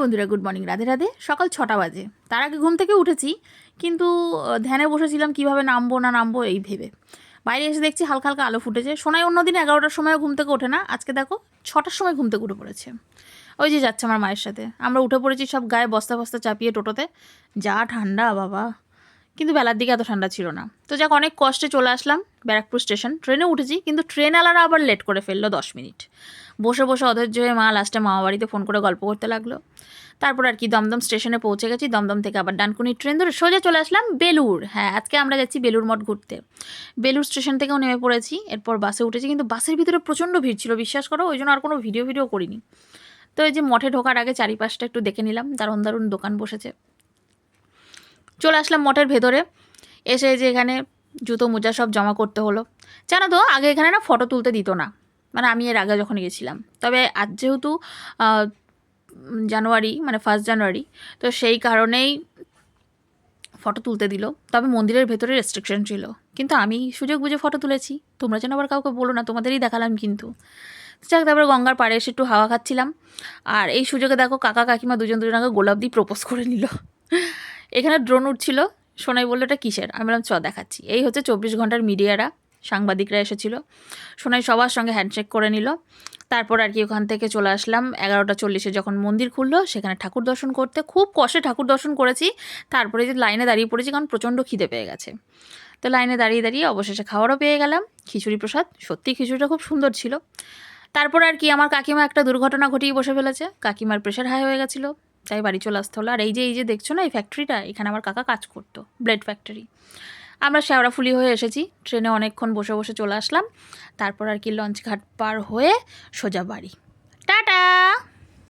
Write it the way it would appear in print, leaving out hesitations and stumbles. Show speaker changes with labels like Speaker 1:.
Speaker 1: বন্ধুরা, good morning, Radhe Radhe. সকাল 6টা বাজে। তার আগে ঘুম থেকে উঠেছি, কিন্তু ধ্যানে বসেছিলাম কীভাবে নামবো না নামবো এই ভেবে। বাইরে এসে দেখছি হালকা হালকা আলো ফুটেছে। সোনাই অন্যদিন 11টার সময়ও ঘুম থেকে ওঠে না, আজকে দেখো 6টার সময় ঘুম থেকে উঠে পড়েছে। ওই যে যাচ্ছে আমার মায়ের সাথে, আমরা উঠে পড়েছি সব গায়ে বস্তা বস্তা চাপিয়ে টোটোতে। যা ঠান্ডা বাবা, কিন্তু বেলার দিকে এত ঠান্ডা ছিল না। তো যাক, অনেক কষ্টে চলে আসলাম ব্যারাকপুর স্টেশন। ট্রেনে উঠেছি, কিন্তু ট্রেনওয়ালারা আবার লেট করে ফেললো 10 মিনিট। বসে বসে অধৈর্য হয়ে মা লাস্টে মামা বাড়িতে ফোন করে গল্প করতে লাগলো। তারপর আর কি দমদম স্টেশনে পৌঁছে গেছি। দমদম থেকে আবার ডানকুনির ট্রেন ধরে সোজা চলে আসলাম বেলুড়। হ্যাঁ, আজকে আমরা যাচ্ছি বেলুড় মঠ ঘুরতে। বেলুড় স্টেশন থেকেও নেমে পড়েছি, এরপর বাসে উঠেছি, কিন্তু বাসের ভিতরে প্রচণ্ড ভিড় ছিল, বিশ্বাস করো। ওই জন্য আর কোনো ভিডিও করিনি। তো এই যে মঠে ঢোকার আগে চারিপাশটা একটু দেখে নিলাম, দারুণ দারুণ দোকান বসেছে। চলে আসলাম মঠের ভেতরে। এসে যে এখানে জুতো মোজা সব জমা করতে হলো। জানো তো, আগে এখানে না ফটো তুলতে দিত না, মানে আমি এর আগে যখন গেছিলাম। তবে আজ যেহেতু জানুয়ারি, মানে 1 জানুয়ারি, তো সেই কারণেই ফটো তুলতে দিল। তবে মন্দিরের ভেতরে রেস্ট্রিকশন ছিল, কিন্তু আমি সুযোগ বুঝে ফটো তুলেছি। তোমরা যেন আবার কাউকে বলো না, তোমাদেরই দেখালাম কিন্তু। যাক, তারপরে গঙ্গার পাড়ে এসে একটু হাওয়া খাচ্ছিলাম। আর এই সুযোগে দেখো কাকা কাকিমা দুজনাকে গোলাপ দিয়ে প্রপোজ করে নিল। এখানে ড্রোন উঠছিল। সোনাই বললো এটা কিসের? আমি বললাম দেখাচ্ছি। এই হচ্ছে 24 ঘন্টার মিডিয়ারা, সাংবাদিকরা এসেছিল। সোনাই সবার সঙ্গে হ্যান্ডশেক করে নিল। তারপর আর কি ওখান থেকে চলে আসলাম 11টা 40-এ, যখন মন্দির খুললো সেখানে ঠাকুর দর্শন করতে। খুব কষ্টে ঠাকুর দর্শন করেছি। তারপরে যে লাইনে দাঁড়িয়ে পড়েছি, কারণ প্রচণ্ড খিদে পেয়ে গেছে। তো লাইনে দাঁড়িয়ে দাঁড়িয়ে অবশেষে খাওয়ারও পেয়ে গেলাম, খিচুড়ি প্রসাদ। সত্যি খিচুড়িটা খুব সুন্দর ছিল। তারপর আর কি আমার কাকিমা একটা দুর্ঘটনা ঘটিয়ে বসে ফেলেছে। কাকিমার প্রেশার হাই হয়ে গেছিলো, তাই বাড়ি চলে আসতে হলো। আর এই যে দেখছো না এই ফ্যাক্টরিটা, এখানে আমার কাকা কাজ করতো, ব্লেড ফ্যাক্টরি। আমরা শেওড়াফুলি হয়ে এসেছি, ট্রেনে অনেকক্ষণ বসে বসে চলে আসলাম। তারপর আর কি লঞ্চ ঘাট পার হয়ে সোজা বাড়ি। টাটা।